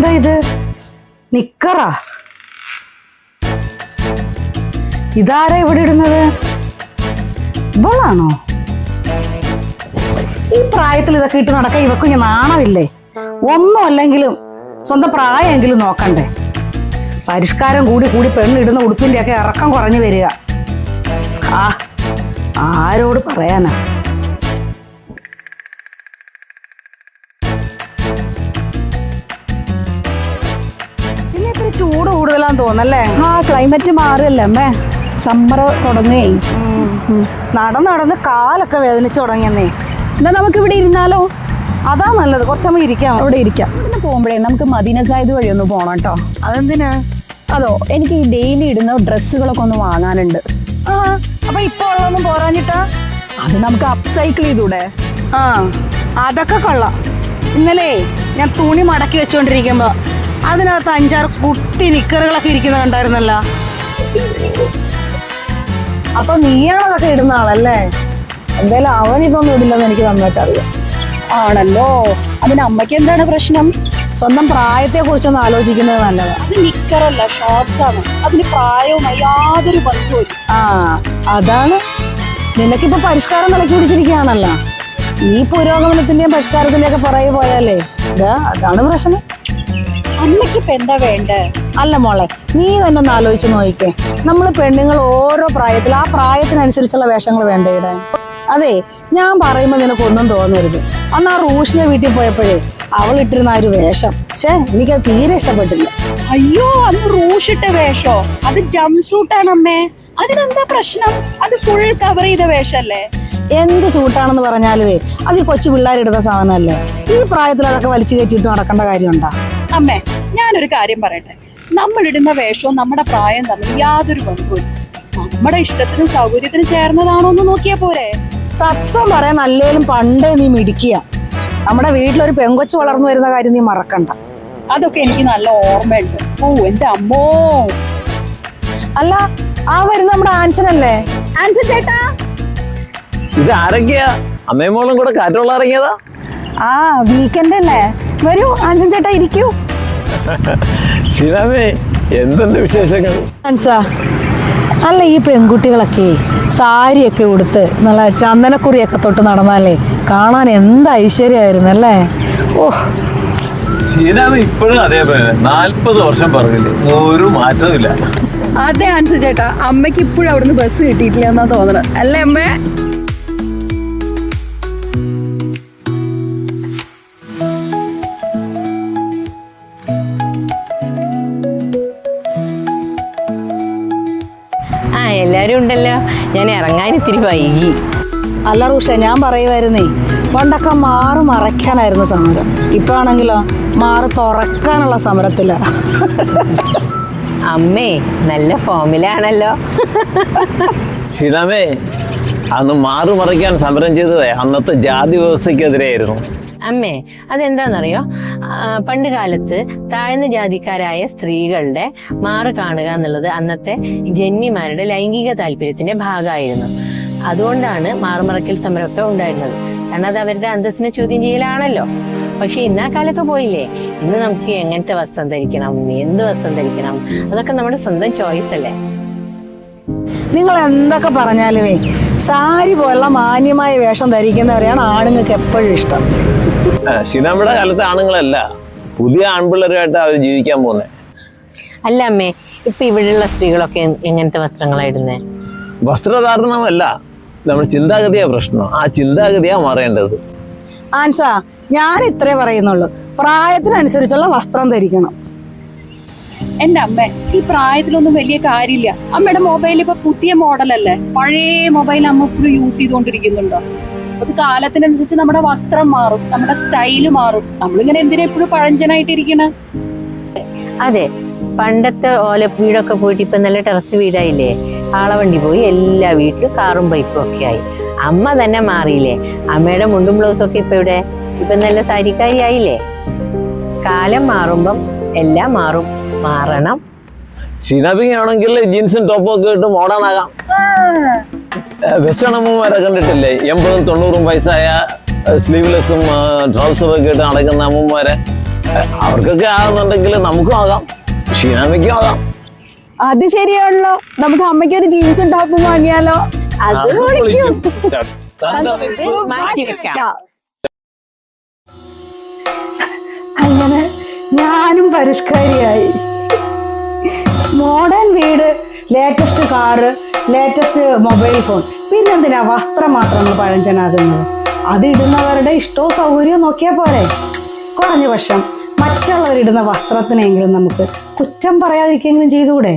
ഇതെന്താ ഇത്? നിക്കറാ? ഇതാരാ ഇവിടെ ഇടുന്നത്? ഇവളാണോ? ഈ പ്രായത്തിൽ ഇതൊക്കെ ഇട്ട് നടക്കാൻ ഇവക്ക് ഞാൻ നാണമില്ലേ? ഒന്നും അല്ലെങ്കിലും സ്വന്തം പ്രായമെങ്കിലും നോക്കണ്ടേ? പരിഷ്കാരം കൂടി കൂടി പെണ്ണിടുന്ന ഉടുപ്പിന്റെ ഒക്കെ ഇറക്കം കുറഞ്ഞു വരിക. ആരോട് പറയാനാ? പിന്നെ ഇത്തിരി ചൂട് കൂടുതലാന്ന് തോന്നല്ലേ? ക്ലൈമറ്റ് മാറല്ലേ അമ്മേ, സമ്മർ തുടങ്ങി. നടന്ന് കാലൊക്കെ വേദനിച്ചു തുടങ്ങിയെന്നേ. എന്നാ നമുക്ക് ഇവിടെ ഇരുന്നാലോ? അതാ നല്ലത്, കുറച്ചമ്മ ഇരിക്കാം. അവിടെ ഇരിക്കാം. ഇവിടുന്ന് പോകുമ്പോഴേ നമുക്ക് മദീന സായിദ് വഴി ഒന്ന് പോണം കേട്ടോ. അതെന്തിനാ? അതോ, എനിക്ക് ഈ ഡെയിലി ഇടുന്ന ഡ്രസ്സുകളൊക്കെ ഒന്ന് വാങ്ങാനുണ്ട്. അപ്പൊ ഇപ്പൊ ഉള്ളതൊന്നും പോരാഞ്ഞിട്ടാ? അത് നമുക്ക് അപ്സൈക്കിൾ ചെയ്തൂടെ? അതൊക്കെ കൊള്ളാം. ഇന്നലെ ഞാൻ തുണി മടക്കി വെച്ചോണ്ടിരിക്കുമ്പോ അതിനകത്ത് 5-6 കുട്ടി നിക്കറുകളൊക്കെ ഇരിക്കുന്നത് കണ്ടായിരുന്നല്ലോ. അപ്പൊ നീയാണതൊക്കെ ഇടുന്ന ആളല്ലേ? എന്തായാലും അവൻ ഇതൊന്നും ഇടില്ലെന്ന് എനിക്ക് നന്നായിട്ട് അറിയാം. ആണല്ലോ. അതിന് അമ്മയ്ക്ക് എന്താണ് പ്രശ്നം? സ്വന്തം പ്രായത്തെ കുറിച്ചൊന്ന് ആലോചിക്കുന്നത് നല്ലതാണ്. അത് നിക്കറല്ല, ഷോർട്സ് ആണ്. അതിന് പ്രായവുമായി യാതൊരു ബന്ധവും. അതാണ്. നിനക്കിപ്പോ പരിഷ്കാരം നിലക്കി പിടിച്ചിരിക്കുകയാണല്ലോ. ഈ പുരോഗമനത്തിന്റെയും പരിഷ്കാരത്തിന്റെയും ഒക്കെ പുറകെ പോയാലേ അതാണ് പ്രശ്നം. അമ്മയ്ക്ക് ഇപ്പൊ എന്താ വേണ്ടേ? അല്ല മോളെ, നീ തന്നെ ഒന്ന് ആലോചിച്ച് നോക്കിക്കേ. നമ്മൾ പെണ്ണുങ്ങൾ ഓരോ പ്രായത്തിൽ ആ പ്രായത്തിനനുസരിച്ചുള്ള വേഷങ്ങൾ വേണ്ടേ ഇടാൻ? അതെ, ഞാൻ പറയുമ്പോ നിനക്കൊന്നും തോന്നരുത്. അന്ന് ആ റൂഷിന്റെ വീട്ടിൽ പോയപ്പോഴേ അവൾ ഇട്ടിരുന്ന ഒരു വേഷം എനിക്കത് തീരെ ഇഷ്ടപ്പെട്ടില്ല. അയ്യോ, അന്ന് റൂഷ് ഇട്ട വേഷോ? അത് ജംപ് സൂട്ടാണ് അമ്മേ. അതിനെന്താ പ്രശ്നം? അത് ഫുൾ കവർ ചെയ്ത വേഷല്ലേ? എന്ത് സൂട്ടാണെന്ന് പറഞ്ഞാലുവേ അത് ഈ കൊച്ചു പിള്ളേരിടുന്ന സാധനമല്ലേ. ഈ പ്രായത്തിൽ അതൊക്കെ വലിച്ചു കയറ്റിയിട്ട് നടക്കേണ്ട കാര്യമുണ്ടാ? അമ്മേ, ഞാനൊരു കാര്യം പറയട്ടെ. നമ്മൾ ഇടുന്ന വേഷവും നമ്മുടെ പ്രായം തമ്മിൽ യാതൊരു ബന്ധവും. നമ്മുടെ ഇഷ്ടത്തിനും സൗകര്യത്തിനും ചേർന്നതാണോ എന്ന് നോക്കിയാ പോരെ? തത്വം പറയാൻ അല്ലേലും പണ്ടേ നീ മിടിക്കുക. നമ്മുടെ വീട്ടിലൊരു പെങ്കൊച്ചു വളർന്നു വരുന്ന കാര്യം നീ മറക്കണ്ട. അതൊക്കെ എനിക്ക് നല്ല ഓർമ്മയുണ്ട്. ഓ എന്റെ അമ്മോ. അല്ല, ആ വരുന്ന നമ്മുടെ ആൻസനല്ലേ? ആൻസൻ ചേട്ടാ, ഇത് ആരൊക്കെയാ? അമ്മയും മോളും കൂടെ കാറ്റുള്ള ഇറങ്ങിയതാ? വീക്കെൻഡ് അല്ലേ? വരൂ ആൻസൻ ചേട്ടാ, ഇരിക്കൂ. ശിവമേ, എന്തുണ്ട് വിശേഷങ്ങൾ? ആൻസാ, അല്ല ഈ പെൺകുട്ടികളൊക്കെ സാരിയൊക്കെ ഉടുത്ത് നല്ല ചന്ദനക്കുറിയൊക്കെ തൊട്ട് നടന്നാലേ കാണാൻ എന്ത് ഐശ്വര്യമായിരുന്നല്ലേ. ശീലാമ ഇപ്പോഴും അതേപോലെ 40 വർഷം പറഞ്ഞില്ലേ, ഒരു മാറ്റവും ഇല്ല. അതെ ആൻസൻ ചേട്ടാ, അമ്മയ്ക്ക് ഇപ്പോഴും അവിടുന്ന് ബസ് കിട്ടിയിട്ടില്ല എന്നാ തോന്നണത്, അല്ലേ അമ്മേ? എല്ലാരും ഉണ്ടല്ലോ. ഞാൻ ഇറങ്ങാൻ ഇത്തിരി വൈകി. അല്ല റൂഷ, ഞാൻ പറയുമായിരുന്നേ, പണ്ടൊക്കെ മാറ് മറയ്ക്കാനായിരുന്നു സമരം. ഇപ്പൊ ആണെങ്കിലോ മാറ് തുറക്കാനുള്ള സമരത്തില. അമ്മേ നല്ല ഫോമിലാണല്ലോ. ശിവമേ, അന്ന് മാറു മറിക്കാൻ സമരം ചെയ്തതേ അന്നത്തെ ജാതി വ്യവസ്ഥക്കെതിരെയായിരുന്നു. അമ്മേ, അതെന്താണെന്നറിയോ? പണ്ട് കാലത്ത് താഴ്ന്ന ജാതിക്കാരായ സ്ത്രീകളുടെ മാറ് കാണുക എന്നുള്ളത് അന്നത്തെ ജന്മിമാരുടെ ലൈംഗിക താല്പര്യത്തിന്റെ ഭാഗമായിരുന്നു. അതുകൊണ്ടാണ് മാറുമറക്കൽ സമരമൊക്കെ ഉണ്ടായിരുന്നത്. കാരണം അത് അവരുടെ അന്തസ്സിനെ ചോദ്യം ചെയ്യലാണല്ലോ. പക്ഷെ ഇന്ന് ആ കാലൊക്കെ പോയില്ലേ. ഇന്ന് നമുക്ക് എങ്ങനത്തെ വസ്ത്രം ധരിക്കണം, എന്ത് വസ്ത്രം ധരിക്കണം, അതൊക്കെ നമ്മുടെ സ്വന്തം ചോയ്സ് അല്ലേ. നിങ്ങൾ എന്തൊക്കെ പറഞ്ഞാലുമേ സാരി പോലുള്ള മാന്യമായ വേഷം ധരിക്കുന്നവരെയാണ് ആണുങ്ങൾക്ക് എപ്പോഴും ഇഷ്ടം. ശിവമ്മയുടെ കാലത്തെ ആണുങ്ങളല്ല, പുതിയ ആൺപിള്ളേരുമായിട്ട് അവർ ജീവിക്കാൻ പോകുന്നത്. അല്ല അമ്മേ, ഇപ്പൊ ഇവിടെയുള്ള സ്ത്രീകളൊക്കെ എങ്ങനത്തെ വസ്ത്രങ്ങളായിടുന്നേ? വസ്ത്രധാരണമല്ല, നമ്മുടെ ചിന്താഗതിയാ പ്രശ്നം. ആ ചിന്താഗതിയാ മാറേണ്ടത്. ആൻസാ, ഞാൻ ഇത്രേ പറയുന്നുള്ളൂ, പ്രായത്തിനനുസരിച്ചുള്ള വസ്ത്രം ധരിക്കണം. എന്റെ അമ്മ, ഈ പ്രായത്തിലൊന്നും വലിയ കാര്യമില്ല. അമ്മയുടെ മൊബൈൽ ഇപ്പൊ പുതിയ മോഡലല്ലേ? പഴയ മൊബൈൽ അമ്മ ഇപ്പോഴും യൂസ് ചെയ്തുകൊണ്ടിരിക്കുന്നുണ്ടോ? അത് കാലത്തിനനുസരിച്ച് നമ്മുടെ വസ്ത്രം മാറും, നമ്മുടെ സ്റ്റൈല് മാറും. നമ്മളിങ്ങനെ എന്തിനാ എപ്പോഴും പഴഞ്ചനായിട്ടിരിക്കണ? അതെ, പണ്ടത്തെ ഓല വീടൊക്കെ പോയിട്ട് ഇപ്പൊ നല്ല ടെറസ് വീടായില്ലേ. ആളവണ്ടി പോയി, എല്ലാ വീട്ടിലും കാറും ബൈക്കും ഒക്കെ ആയി. അമ്മ തന്നെ മാറിയില്ലേ. അമ്മയുടെ മുണ്ടും ബ്ലൗസും ഒക്കെ ഇപ്പൊ നല്ല സാരിക്കാരി ആയില്ലേ. കാലം മാറുമ്പം എല്ലാം മാറും. മാറണം. ഷീനാബിങ്ങാണെങ്കിൽ ജീൻസും ടോപ്പും ഒക്കെ ഇട്ട് മോഡേൺ ആകാം. വെസ്റ്റേൺ അമ്മമാരെ കണ്ടിട്ടില്ലേ? 80-90 വയസ്സായ സ്ലീവ്ലെസ്സും ട്രൗസറും ഒക്കെ ഇട്ട് നടക്കുന്ന അമ്മമാരെ. അവർക്കൊക്കെ ആകുന്നുണ്ടെങ്കിൽ നമുക്കും ആകാം, ഷീനാമ്മയ്ക്കും ആകാം. അത് ശരിയാണല്ലോ, നമുക്ക് അമ്മയ്ക്ക് ഒരു ജീൻസും ടോപ്പും വാങ്ങിയാലോ? അത് പൊളിക്കും. മാറ്റി വെക്കാം. അങ്ങനെ ഞാനും പരിഷ്കാരിയായി. മോഡേൺ വീട്, latest car, latest mobile phone, പിന്നെന്തിനാ വസ്ത്രം മാത്രം നമ്മൾ പഴഞ്ചനാകുന്നത്? അതിടുന്നവരുടെ ഇഷ്ടവും സൗകര്യവും നോക്കിയാൽ പോരെ. കുറഞ്ഞ പക്ഷം മറ്റുള്ളവരിടുന്ന വസ്ത്രത്തിനെങ്കിലും നമുക്ക് കുറ്റം പറയാതിരിക്കെങ്കിലും ചെയ്തുകൂടെ?